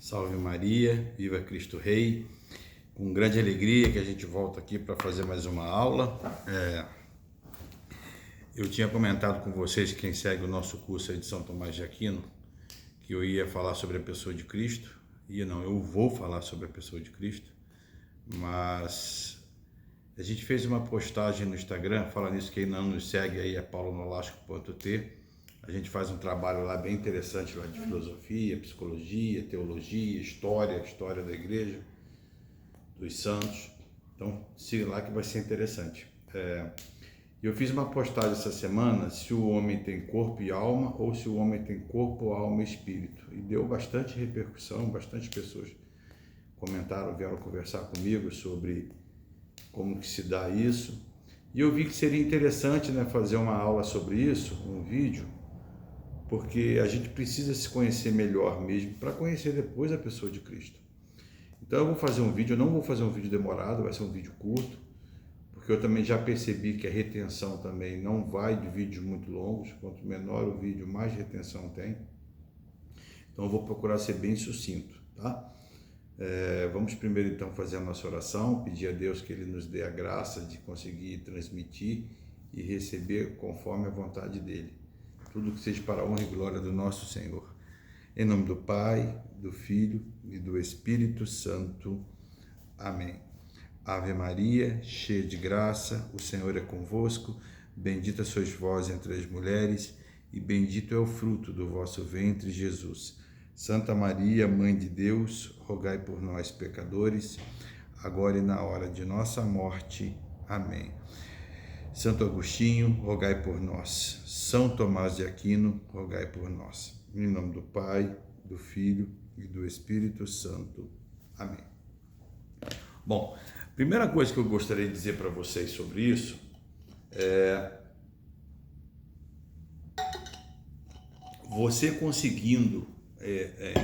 Salve Maria, viva Cristo Rei. Com grande alegria que a gente volta aqui para fazer mais uma aula. Eu tinha comentado com vocês, quem segue o nosso curso aí de São Tomás de Aquino, que eu ia falar sobre a pessoa de Cristo. Eu vou falar sobre a pessoa de Cristo, mas a gente fez uma postagem no Instagram, fala nisso, quem não nos segue aí é paulonolasco.t. A gente faz um trabalho lá bem interessante lá de filosofia, psicologia, teologia, história da igreja, dos santos. Então siga lá que vai ser interessante. Eu fiz uma postagem essa semana se o homem tem corpo e alma ou se o homem tem corpo, alma e espírito. E deu bastante repercussão, bastante pessoas comentaram, vieram conversar comigo sobre como que se dá isso. E eu vi que seria interessante, fazer uma aula sobre isso, um vídeo, porque a gente precisa se conhecer melhor mesmo, para conhecer depois a pessoa de Cristo. Então eu vou fazer um vídeo, eu não vou fazer um vídeo demorado, vai ser um vídeo curto, porque eu também já percebi que a retenção também não vai de vídeos muito longos, quanto menor o vídeo, mais retenção tem. Então eu vou procurar ser bem sucinto, tá? Vamos primeiro então fazer a nossa oração, pedir a Deus que Ele nos dê a graça de conseguir transmitir e receber conforme a vontade dEle. Tudo que seja para a honra e glória do nosso Senhor. Em nome do Pai, do Filho e do Espírito Santo. Amém. Ave Maria, cheia de graça, o Senhor é convosco. Bendita sois vós entre as mulheres e bendito é o fruto do vosso ventre, Jesus. Santa Maria, Mãe de Deus, rogai por nós, pecadores, agora e na hora de nossa morte. Amém. Santo Agostinho, rogai por nós. São Tomás de Aquino, rogai por nós. Em nome do Pai, do Filho e do Espírito Santo. Amém. Bom, primeira coisa que eu gostaria de dizer para vocês sobre isso é você conseguindo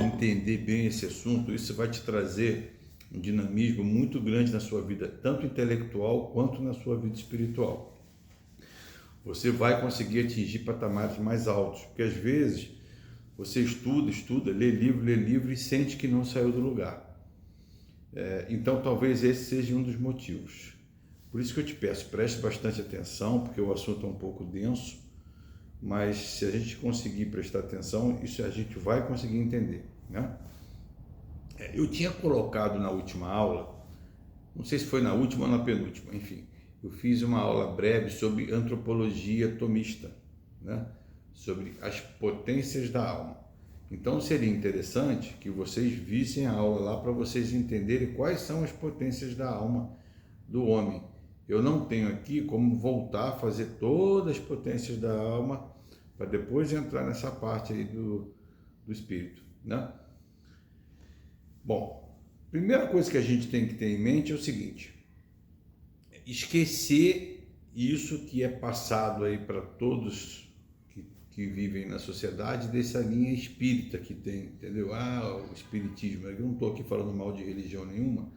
entender bem esse assunto, isso vai te trazer um dinamismo muito grande na sua vida, tanto intelectual quanto na sua vida espiritual. Você vai conseguir atingir patamares mais altos, porque às vezes você estuda, lê livro e sente que não saiu do lugar. Então talvez esse seja um dos motivos. Por isso que eu te peço, preste bastante atenção, porque o assunto é um pouco denso, mas se a gente conseguir prestar atenção, isso a gente vai conseguir entender, Eu tinha colocado na última aula, não sei se foi na última ou na penúltima, enfim, eu fiz uma aula breve sobre antropologia tomista, sobre as potências da alma. Então seria interessante que vocês vissem a aula lá para vocês entenderem quais são as potências da alma do homem. Eu não tenho aqui como voltar a fazer todas as potências da alma para depois entrar nessa parte aí do espírito, Bom, primeira coisa que a gente tem que ter em mente é o seguinte: esquecer isso que é passado aí para todos que vivem na sociedade, dessa linha espírita que tem, entendeu? O espiritismo, eu não estou aqui falando mal de religião nenhuma,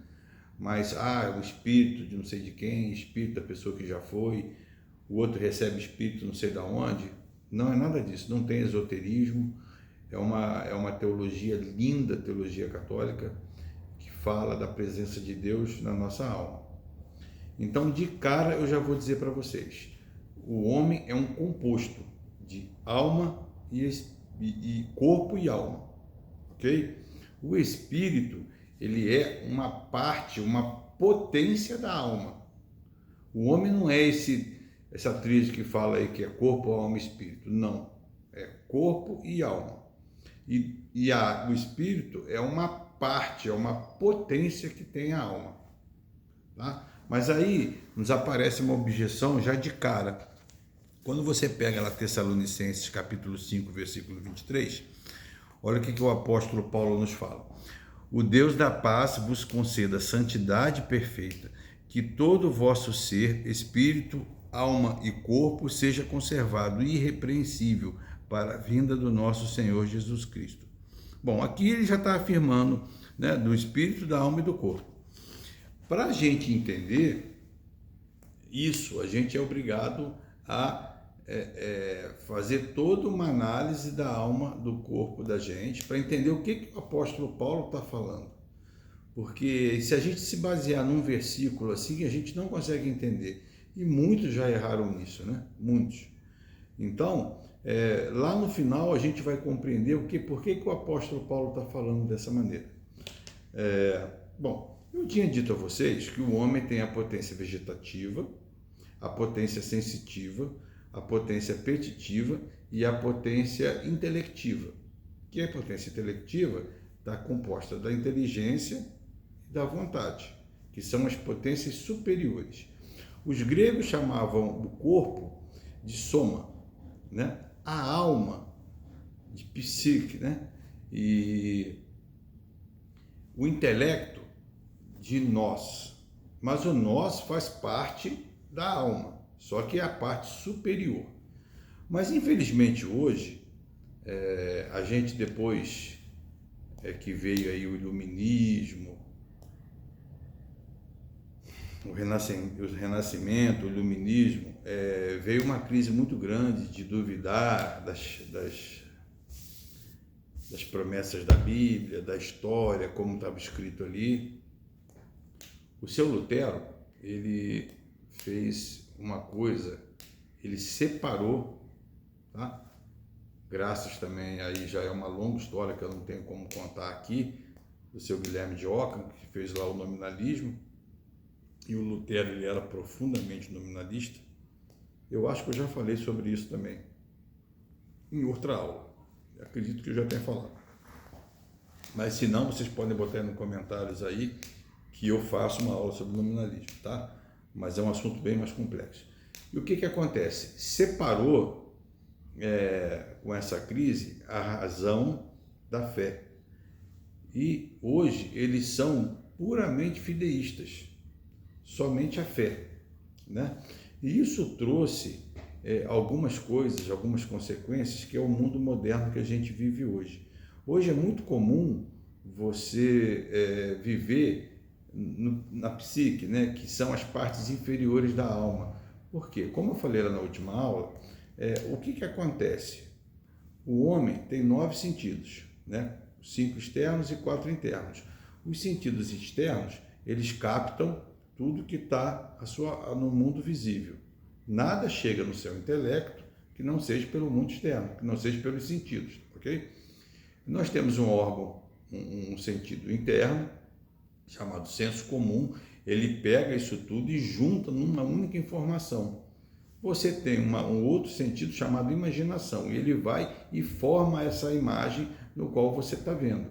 mas o espírito de não sei de quem, espírito da pessoa que já foi, o outro recebe espírito não sei de onde. Não é nada disso, não tem esoterismo, é uma teologia linda, teologia católica, que fala da presença de Deus na nossa alma. Então, de cara, eu já vou dizer para vocês, o homem é um composto de alma e corpo e alma, ok? O espírito, ele é uma parte, uma potência da alma. O homem não é essa atriz que fala aí que é corpo, alma e espírito. Não, é corpo e alma. O espírito é uma parte, é uma potência que tem a alma, tá? Mas aí nos aparece uma objeção já de cara. Quando você pega lá Tessalonicenses capítulo 5, versículo 23, olha o que o apóstolo Paulo nos fala. O Deus da paz vos conceda santidade perfeita, que todo o vosso ser, espírito, alma e corpo seja conservado irrepreensível para a vinda do nosso Senhor Jesus Cristo. Bom, aqui ele já está afirmando, do espírito, da alma e do corpo. Para a gente entender isso, a gente é obrigado a fazer toda uma análise da alma, do corpo da gente, para entender o que o apóstolo Paulo está falando. Porque se a gente se basear num versículo assim, a gente não consegue entender. E muitos já erraram nisso, né? Muitos. Então, lá no final a gente vai compreender por que o apóstolo Paulo está falando dessa maneira. Bom, eu tinha dito a vocês que o homem tem a potência vegetativa, a potência sensitiva, a potência petitiva e a potência intelectiva. Que a potência intelectiva está composta da inteligência e da vontade, que são as potências superiores. Os gregos chamavam o corpo de soma, né? A alma de psique, né? E o intelecto de nós. Mas o nós faz parte da alma, só que é a parte superior. Mas infelizmente hoje, a gente depois que veio aí o iluminismo, o renascimento, o iluminismo, veio uma crise muito grande de duvidar das promessas da Bíblia, da história, como estava escrito ali. O seu Lutero, ele fez uma coisa, ele separou, tá? Graças também, aí já é uma longa história que eu não tenho como contar aqui, do seu Guilherme de Ockham, que fez lá o nominalismo, e o Lutero, ele era profundamente nominalista. Eu acho que eu já falei sobre isso também, em outra aula. Acredito que eu já tenha falado. Mas se não, vocês podem botar nos comentários aí, que eu faço uma aula sobre nominalismo, tá? Mas é um assunto bem mais complexo. E o que acontece? Separou, com essa crise, a razão da fé. E hoje eles são puramente fideístas, somente a fé, né? E isso trouxe algumas coisas, algumas consequências, que é o mundo moderno que a gente vive hoje. Hoje é muito comum você viver na psique, né, que são as partes inferiores da alma. Por quê? Como eu falei lá na última aula, o que acontece? O homem tem 9 sentidos, né? 5 externos e 4 internos. Os sentidos externos, eles captam tudo que está no mundo visível. Nada chega no seu intelecto que não seja pelo mundo externo, que não seja pelos sentidos, ok? Nós temos um órgão, um sentido interno, chamado senso comum. Ele pega isso tudo e junta numa única informação. Você tem um outro sentido chamado imaginação, e ele vai e forma essa imagem no qual você está vendo.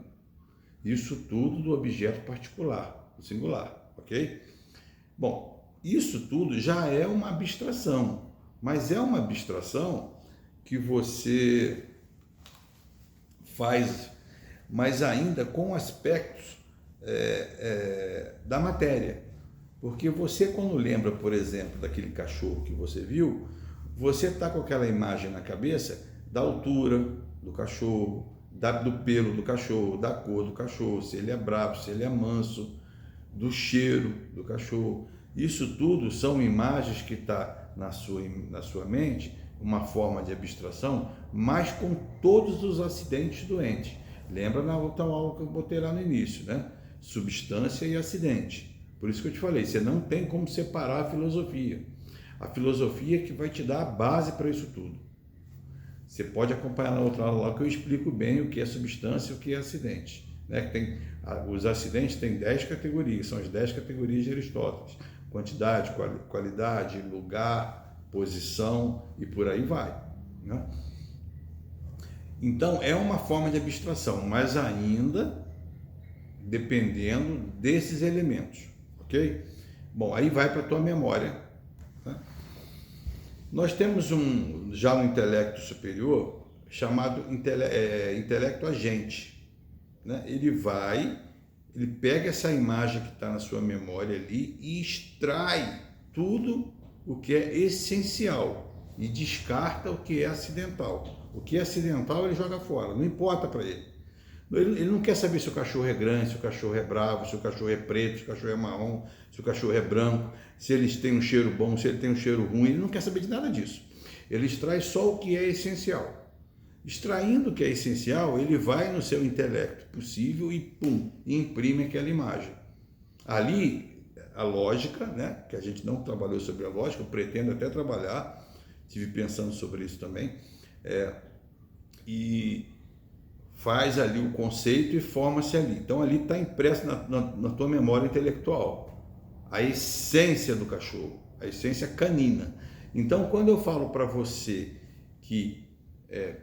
Isso tudo do objeto particular, do singular, ok? Bom, isso tudo já é uma abstração, mas é uma abstração que você faz, mas ainda com aspectos da matéria. Porque você, quando lembra, por exemplo, daquele cachorro que você viu, você está com aquela imagem na cabeça da altura do cachorro, do pelo do cachorro, da cor do cachorro, se ele é bravo, se ele é manso, do cheiro do cachorro. Isso tudo são imagens que estão na sua mente, uma forma de abstração, mas com todos os acidentes doentes. Lembra na outra aula que eu botei lá no início, né? Substância e acidente. Por isso que eu te falei, você não tem como separar a filosofia. A filosofia que vai te dar a base para isso tudo. Você pode acompanhar na outra aula lá que eu explico bem o que é substância e o que é acidente. Né? Os acidentes têm 10 categorias, são as 10 categorias de Aristóteles. Quantidade, qualidade, lugar, posição e por aí vai. Né? Então, é uma forma de abstração, mas ainda dependendo desses elementos, ok? Bom, aí vai para a tua memória. Tá? Nós temos já um intelecto superior chamado intelecto agente. Né? Ele pega essa imagem que está na sua memória ali e extrai tudo o que é essencial e descarta o que é acidental. O que é acidental ele joga fora, não importa para ele. Ele não quer saber se o cachorro é grande, se o cachorro é bravo, se o cachorro é preto, se o cachorro é marrom, se o cachorro é branco, se eles têm um cheiro bom, se ele tem um cheiro ruim. Ele não quer saber de nada disso. Ele extrai só o que é essencial. Extraindo o que é essencial, ele vai no seu intelecto possível e pum, imprime aquela imagem. Ali, a lógica, né, que a gente não trabalhou sobre a lógica, eu pretendo até trabalhar, estive pensando sobre isso também, e faz ali o conceito e forma-se ali. Então ali está impresso na tua memória intelectual a essência do cachorro, a essência canina. Então quando eu falo para você que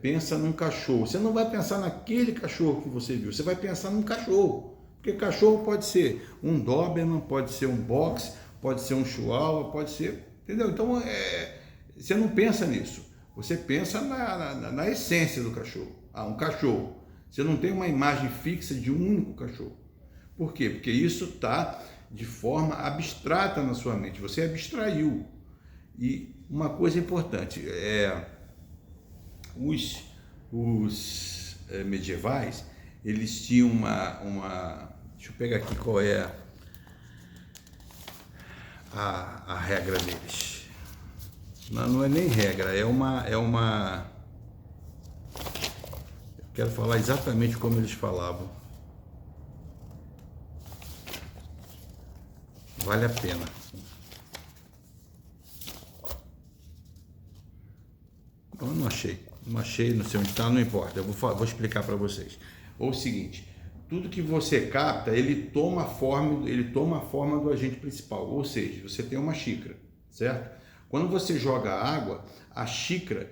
pensa num cachorro, você não vai pensar naquele cachorro que você viu, você vai pensar num cachorro, porque cachorro pode ser um Doberman, pode ser um Box, pode ser um Chihuahua, pode ser, entendeu? Então você não pensa nisso, você pensa na essência do cachorro. Um cachorro, você não tem uma imagem fixa de um único cachorro. Por quê? Porque isso está de forma abstrata na sua mente, você abstraiu. E uma coisa importante, os medievais, eles tinham deixa eu pegar aqui qual é a regra deles. Não é nem regra, quero falar exatamente como eles falavam. Vale a pena. Não achei, não sei onde está, não importa, eu vou explicar para vocês. O seguinte, tudo que você capta, ele toma a forma do agente principal, ou seja, você tem uma xícara, certo? Quando você joga água, a xícara,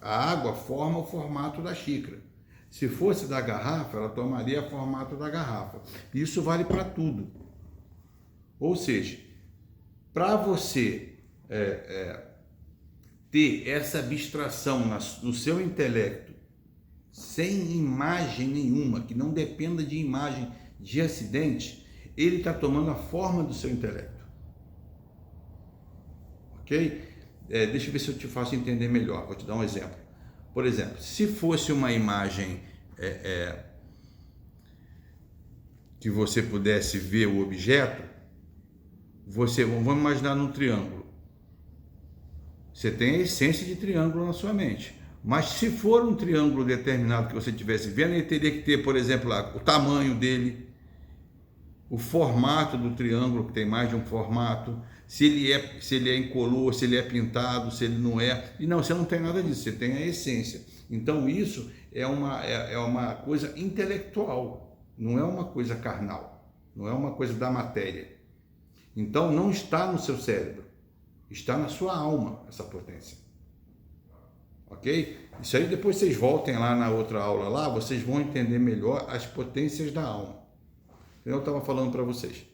a água forma o formato da xícara. Se fosse da garrafa, ela tomaria o formato da garrafa. Isso vale para tudo. Ou seja, para você ter essa abstração no seu intelecto, sem imagem nenhuma, que não dependa de imagem de acidente, ele está tomando a forma do seu intelecto. Ok? Deixa eu ver se eu te faço entender melhor. Vou te dar um exemplo. Por exemplo, se fosse uma imagem que você pudesse ver o objeto, vamos imaginar num triângulo. Você tem a essência de triângulo na sua mente. Mas se for um triângulo determinado que você estivesse vendo, ele teria que ter, por exemplo, o tamanho dele, o formato do triângulo, que tem mais de um formato, se ele é incolor, se ele é pintado, se ele não é. E não, você não tem nada disso, você tem a essência. Então isso é uma coisa intelectual, não é uma coisa carnal, não é uma coisa da matéria. Então não está no seu cérebro, está na sua alma essa potência. Ok? Isso aí depois vocês voltem lá na outra aula lá, vocês vão entender melhor as potências da alma. Eu estava falando para vocês.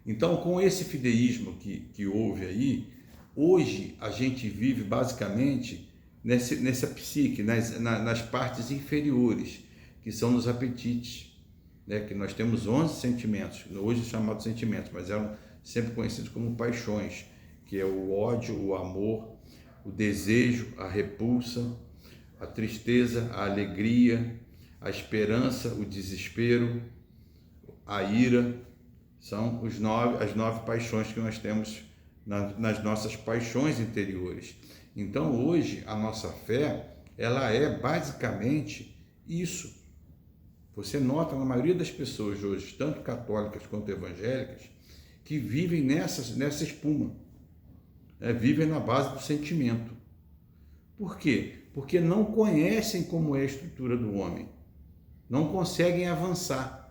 Então, com esse fideísmo que houve aí, hoje a gente vive basicamente nessa psique, nas partes inferiores, que são nos apetites, né? Que nós temos 11 sentimentos, hoje chamados sentimentos, mas eram sempre conhecidos como paixões, que é o ódio, o amor, o desejo, a repulsa, a tristeza, a alegria, a esperança, o desespero, a ira. São as 9 paixões que nós temos nas nossas paixões interiores. Então hoje a nossa fé, ela é basicamente isso. Você nota na maioria das pessoas hoje, tanto católicas quanto evangélicas, que vivem nessa espuma, vivem na base do sentimento. Por quê? Porque não conhecem como é a estrutura do homem, não conseguem avançar.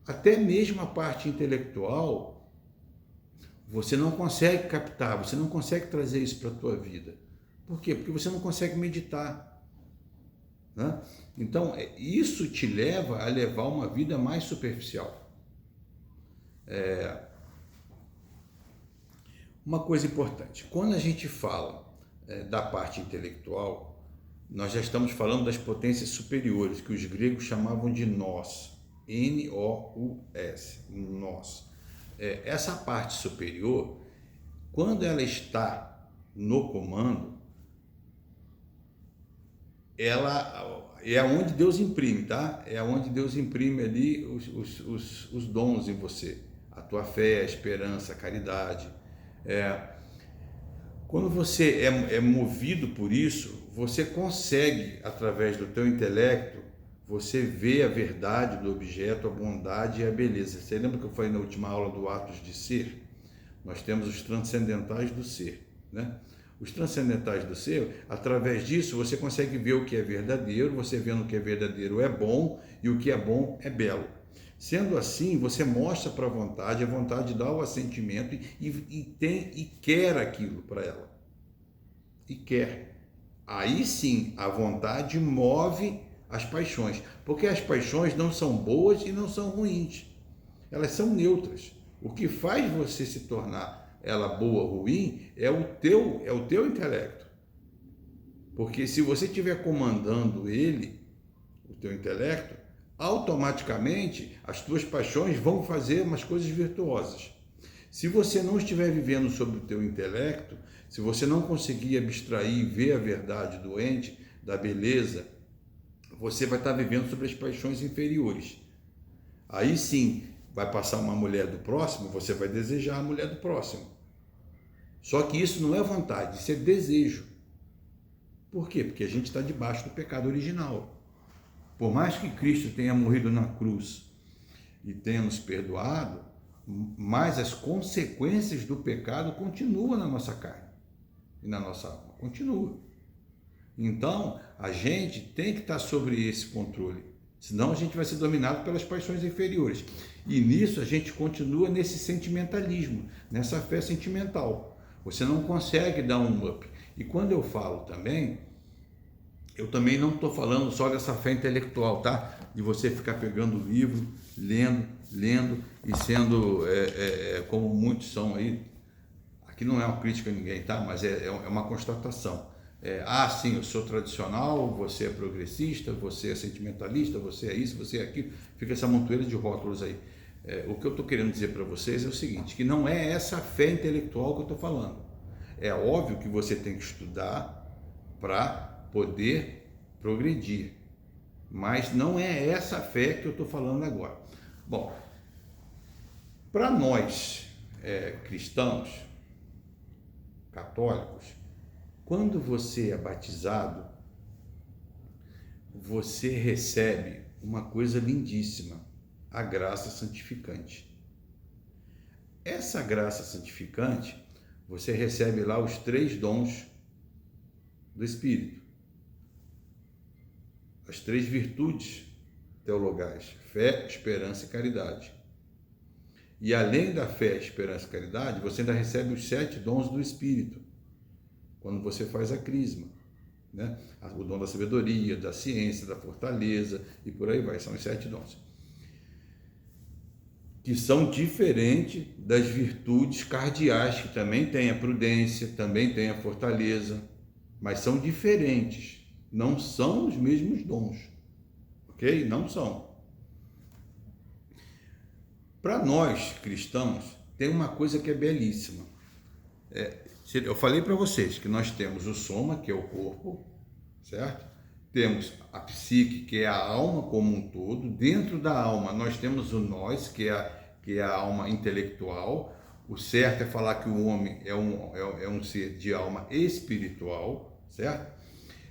Até mesmo a parte intelectual, você não consegue captar, você não consegue trazer isso para a tua vida. Por quê? Porque você não consegue meditar, né? Então, isso te leva a levar uma vida mais superficial. Uma coisa importante, quando a gente fala da parte intelectual, nós já estamos falando das potências superiores, que os gregos chamavam de nós, N-O-U-S, nós. Essa parte superior, quando ela está no comando, ela é onde Deus imprime, tá? É onde Deus imprime ali os dons em você, a tua fé, a esperança, a caridade. Quando você é movido por isso, você consegue, através do teu intelecto, você vê a verdade do objeto, a bondade e a beleza. Você lembra que eu falei na última aula do Atos de Ser? Nós temos os transcendentais do ser, né? Os transcendentais do ser, através disso você consegue ver o que é verdadeiro, você vendo o que é verdadeiro é bom e o que é bom é belo. Sendo assim, você mostra para a vontade dá o assentimento e quer aquilo para ela. E quer. Aí sim, a vontade move as paixões, porque as paixões não são boas e não são ruins. Elas são neutras. O que faz você se tornar ela boa ou ruim é o teu intelecto. Porque se você estiver comandando ele, o teu intelecto, automaticamente as tuas paixões vão fazer umas coisas virtuosas. Se você não estiver vivendo sobre o teu intelecto, se você não conseguir abstrair e ver a verdade doente, da beleza, você vai estar vivendo sobre as paixões inferiores. Aí sim, vai passar uma mulher do próximo, você vai desejar a mulher do próximo. Só que isso não é vontade, isso é desejo. Por quê? Porque a gente está debaixo do pecado original. Por mais que Cristo tenha morrido na cruz e tenha nos perdoado, mas as consequências do pecado continuam na nossa carne e na nossa alma. Continua. Então, a gente tem que estar sobre esse controle. Senão a gente vai ser dominado pelas paixões inferiores. E nisso a gente continua nesse sentimentalismo, nessa fé sentimental. Você não consegue dar um up. E quando eu falo também, eu também não estou falando só dessa fé intelectual, tá? De você ficar pegando o livro, lendo e sendo, como muitos são aí, aqui não é uma crítica a ninguém, tá? Mas é uma constatação. Sim, eu sou tradicional, você é progressista, você é sentimentalista, você é isso, você é aquilo, fica essa montoeira de rótulos aí. O que eu estou querendo dizer para vocês é o seguinte, que não é essa fé intelectual que eu estou falando. É óbvio que você tem que estudar para poder progredir, mas não é essa fé que eu estou falando agora. Bom, para nós cristãos, católicos, quando você é batizado, você recebe uma coisa lindíssima, a graça santificante. Essa graça santificante, você recebe lá os 3 dons do Espírito, as 3 virtudes teologais, fé, esperança e caridade. E além da fé, esperança e caridade, você ainda recebe os 7 dons do Espírito, quando você faz a crisma, né? O dom da sabedoria, da ciência, da fortaleza e por aí vai, são os 7 dons. Que são diferentes das virtudes cardeais, que também tem a prudência, também tem a fortaleza, mas são diferentes, não são os mesmos dons, ok? Não são. Para nós, cristãos, tem uma coisa que é belíssima. Eu falei para vocês que nós temos o soma, que é o corpo, certo? Temos a psique, que é a alma como um todo. Dentro da alma, nós temos o nós, que é a alma intelectual. O certo é falar que o homem é um ser de alma espiritual, certo?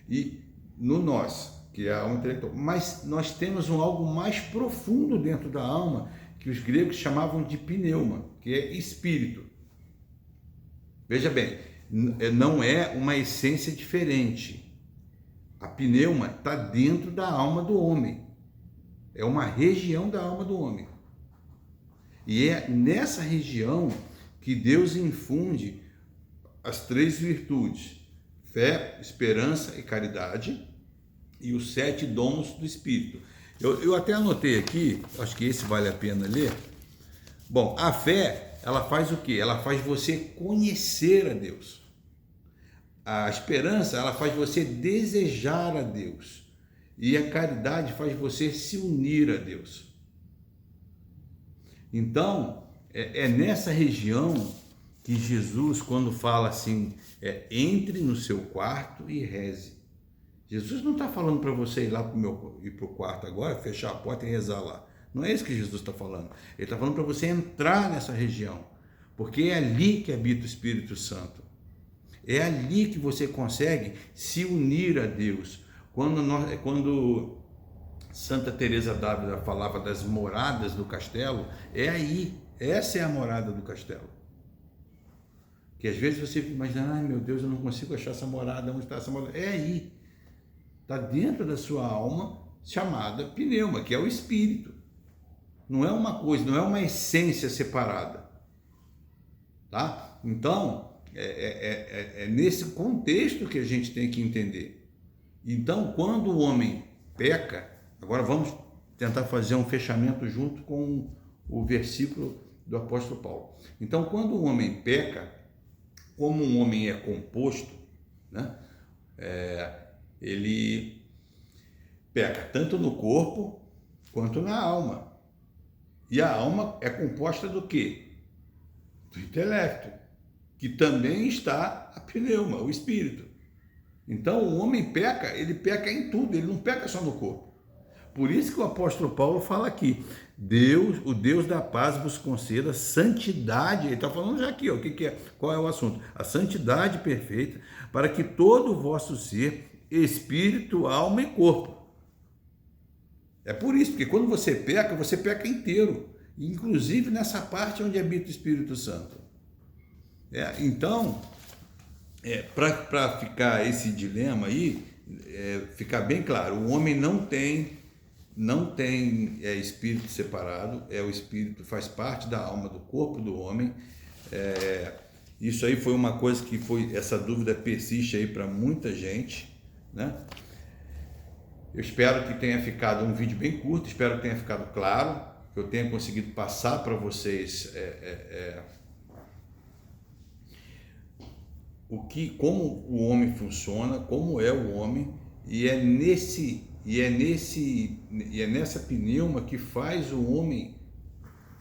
E no nós, que é a alma intelectual. Mas nós temos algo mais profundo dentro da alma, que os gregos chamavam de pneuma, que é espírito. Veja bem, não é uma essência diferente. A pneuma está dentro da alma do homem. É uma região da alma do homem. E é nessa região que Deus infunde as 3 virtudes: fé, esperança e caridade, e os 7 dons do Espírito. Eu até anotei aqui, acho que esse vale a pena ler. Bom, a fé, ela faz o quê? Ela faz você conhecer a Deus. A esperança, ela faz você desejar a Deus. E a caridade faz você se unir a Deus. Então, é nessa região que Jesus, quando fala assim, entre no seu quarto e reze. Jesus não está falando para você ir lá para o quarto agora, fechar a porta e rezar lá. Não é isso que Jesus está falando. Ele está falando para você entrar nessa região, porque é ali que habita o Espírito Santo. É ali que você consegue se unir a Deus. Quando Santa Teresa d'Ávila falava das moradas do castelo, é aí, essa é a morada do castelo. Que às vezes você imagina, ai meu Deus, eu não consigo achar essa morada, onde está essa morada? É aí, está dentro da sua alma, chamada pneuma, que é o espírito. Não é uma coisa, não é uma essência separada, tá? Então, é nesse contexto que a gente tem que entender. Então, quando o homem peca, agora vamos tentar fazer um fechamento junto com o versículo do apóstolo Paulo. Então, quando o homem peca, como um homem é composto, né, ele peca tanto no corpo quanto na alma. E a alma é composta do quê? Do intelecto, que também está a pneuma, o espírito. Então o homem peca, ele peca em tudo, ele não peca só no corpo. Por isso que o apóstolo Paulo fala aqui, Deus, o Deus da paz vos conceda santidade. Ele está falando já aqui, ó, o que é, qual é o assunto? A santidade perfeita, para que todo o vosso ser, espírito, alma e corpo. É por isso, porque quando você peca inteiro, inclusive nessa parte onde habita o Espírito Santo. Então, para ficar esse dilema aí, ficar bem claro, o homem não tem espírito separado, o espírito faz parte da alma, do corpo do homem. Isso aí foi uma coisa que essa dúvida persiste aí para muita gente, né? Eu espero que tenha ficado um vídeo bem curto, espero que tenha ficado claro, que eu tenha conseguido passar para vocês como o homem funciona, como é o homem, e é nessa pneuma que faz o homem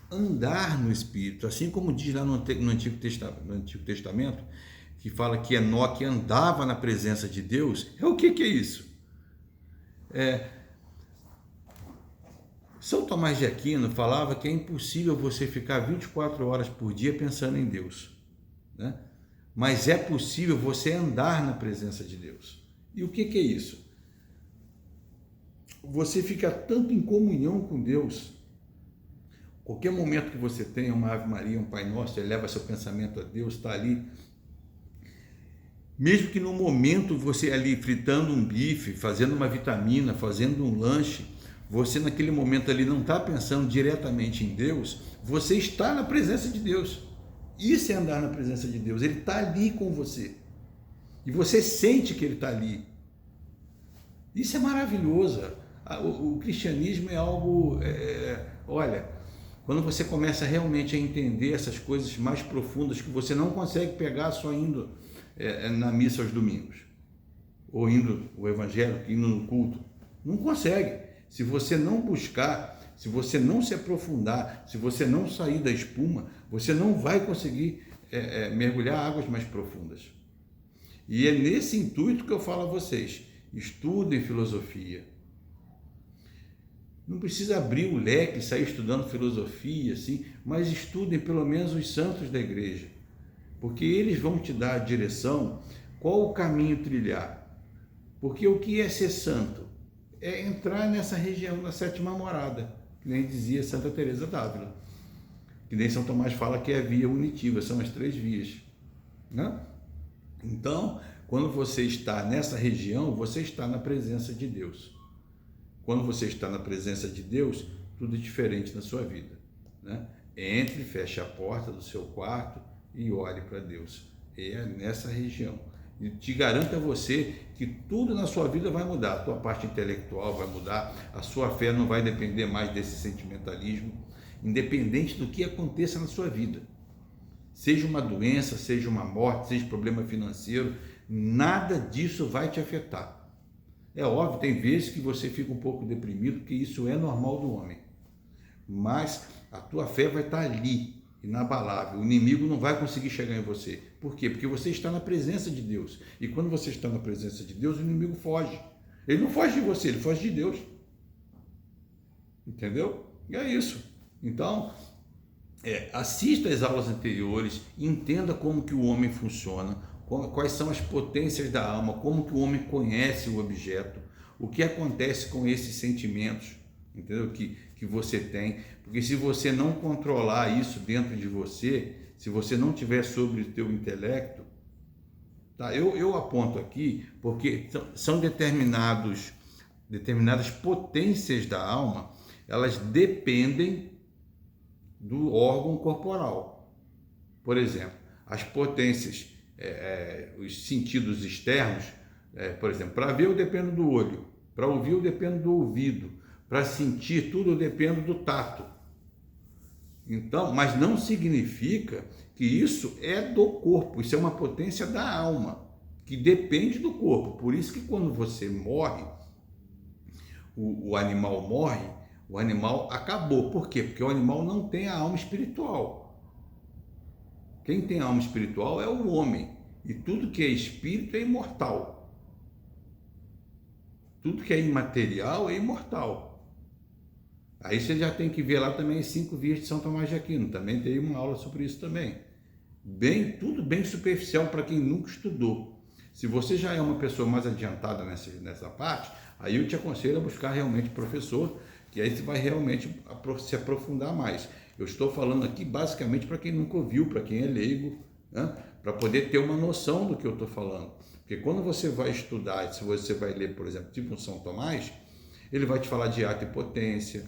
andar no Espírito, assim como diz lá no Antigo Testamento, que fala que Enoque andava na presença de Deus. O que é isso? São Tomás de Aquino falava que é impossível você ficar 24 horas por dia pensando em Deus, né? Mas é possível você andar na presença de Deus. E o que é isso? Você fica tanto em comunhão com Deus. Qualquer momento que você tenha uma Ave Maria, um Pai Nosso, eleva seu pensamento a Deus, está ali. Mesmo que no momento você ali fritando um bife, fazendo uma vitamina, fazendo um lanche, você naquele momento ali não está pensando diretamente em Deus, você está na presença de Deus. Isso é andar na presença de Deus, Ele está ali com você. E você sente que Ele está ali. Isso é maravilhoso. O cristianismo é algo... olha, quando você começa realmente a entender essas coisas mais profundas que você não consegue pegar só indo na missa aos domingos, ou indo o evangelho, indo no culto, não consegue. Se você não buscar, se você não se aprofundar, se você não sair da espuma, você não vai conseguir mergulhar águas mais profundas. E é nesse intuito que eu falo a vocês, estudem filosofia. Não precisa abrir o leque e sair estudando filosofia, assim, mas estudem pelo menos os santos da igreja, porque eles vão te dar a direção, qual o caminho trilhar. Porque o que é ser santo? É entrar nessa região da sétima morada, que nem dizia Santa Teresa d'Ávila, que nem São Tomás fala que é a via unitiva, são as 3 vias, né? Então, quando você está nessa região, você está na presença de Deus. Quando você está na presença de Deus, tudo é diferente na sua vida, né? Entre, feche a porta do seu quarto e olhe para Deus. É nessa região. E te garanto a você que tudo na sua vida vai mudar. A tua parte intelectual vai mudar, a sua fé não vai depender mais desse sentimentalismo, independente do que aconteça na sua vida. Seja uma doença, seja uma morte, seja problema financeiro, nada disso vai te afetar. É óbvio, tem vezes que você fica um pouco deprimido, porque isso é normal do homem. Mas a tua fé vai estar ali, inabalável. O inimigo não vai conseguir chegar em você. Por quê? Porque você está na presença de Deus. E quando você está na presença de Deus, o inimigo foge. Ele não foge de você, ele foge de Deus. Entendeu? E é isso. Então, assista às aulas anteriores, entenda como que o homem funciona, quais são as potências da alma, como que o homem conhece o objeto, o que acontece com esses sentimentos, entendeu? Que você tem, porque se você não controlar isso dentro de você, se você não tiver sobre o teu intelecto, tá? Eu aponto aqui porque são determinadas potências da alma, elas dependem do órgão corporal. Por exemplo, as potências, os sentidos externos, por exemplo, para ver eu dependo do olho, para ouvir eu dependo do ouvido, para sentir tudo eu dependo do tato. Então, mas não significa que isso é do corpo, isso é uma potência da alma, que depende do corpo. Por isso que quando você morre, o animal morre, o animal acabou. Por quê? Porque o animal não tem a alma espiritual. Quem tem a alma espiritual é o homem. E tudo que é espírito é imortal. Tudo que é imaterial é imortal. Aí você já tem que ver lá também as 5 vias de São Tomás de Aquino. Também tem uma aula sobre isso também. Tudo bem superficial para quem nunca estudou. Se você já é uma pessoa mais adiantada nessa parte, aí eu te aconselho a buscar realmente professor, que aí você vai realmente se aprofundar mais. Eu estou falando aqui basicamente para quem nunca ouviu, para quem é leigo, né? Para poder ter uma noção do que eu estou falando. Porque quando você vai estudar, se você vai ler, por exemplo, tipo um São Tomás, ele vai te falar de ato e potência,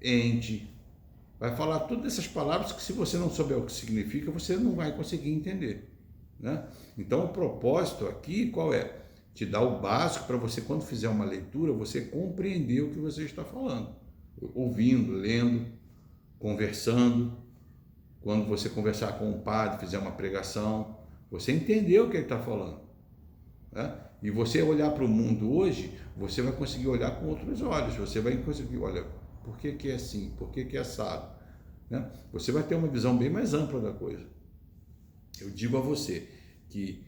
ente, vai falar todas essas palavras que se você não souber o que significa, você não vai conseguir entender, né? Então o propósito aqui qual é? Te dar o básico para você, quando fizer uma leitura, você compreender o que você está falando, ouvindo, lendo, conversando. Quando você conversar com um padre, fizer uma pregação, você entendeu o que ele está falando, né? E você olhar para o mundo hoje, você vai conseguir olhar com outros olhos, você vai conseguir, olha, por que é assim? Por que é assado? Né? Você vai ter uma visão bem mais ampla da coisa. Eu digo a você que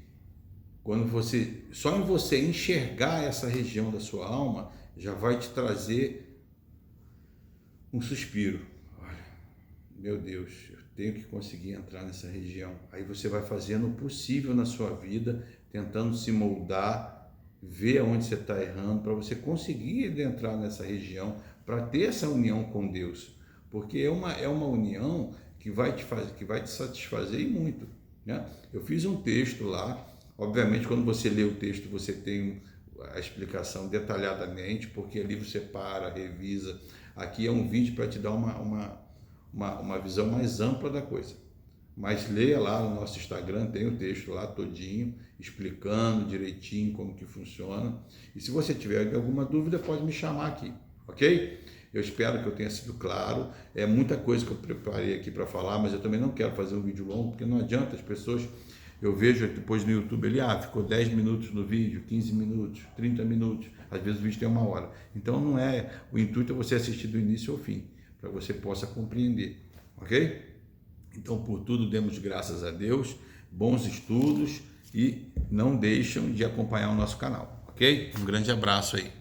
só em você enxergar essa região da sua alma, já vai te trazer um suspiro. Olha, meu Deus, eu tenho que conseguir entrar nessa região. Aí você vai fazendo o possível na sua vida, tentando se moldar, ver aonde você está errando, para você conseguir entrar nessa região, para ter essa união com Deus, porque é uma união que vai te satisfazer e muito, né? Eu fiz um texto lá, obviamente quando você lê o texto você tem a explicação detalhadamente, porque ali você para, revisa. Aqui é um vídeo para te dar uma visão mais ampla da coisa, mas leia lá no nosso Instagram, tem o texto lá todinho, explicando direitinho como que funciona, e se você tiver alguma dúvida pode me chamar aqui. Ok? Eu espero que eu tenha sido claro. É muita coisa que eu preparei aqui para falar, mas eu também não quero fazer um vídeo longo, porque não adianta as pessoas... Eu vejo depois no YouTube, ficou 10 minutos no vídeo, 15 minutos, 30 minutos, às vezes o vídeo tem 1 hora. Então não é... O intuito é você assistir do início ao fim, para que você possa compreender. Ok? Então, por tudo, demos graças a Deus, bons estudos e não deixam de acompanhar o nosso canal. Ok? Um grande abraço aí.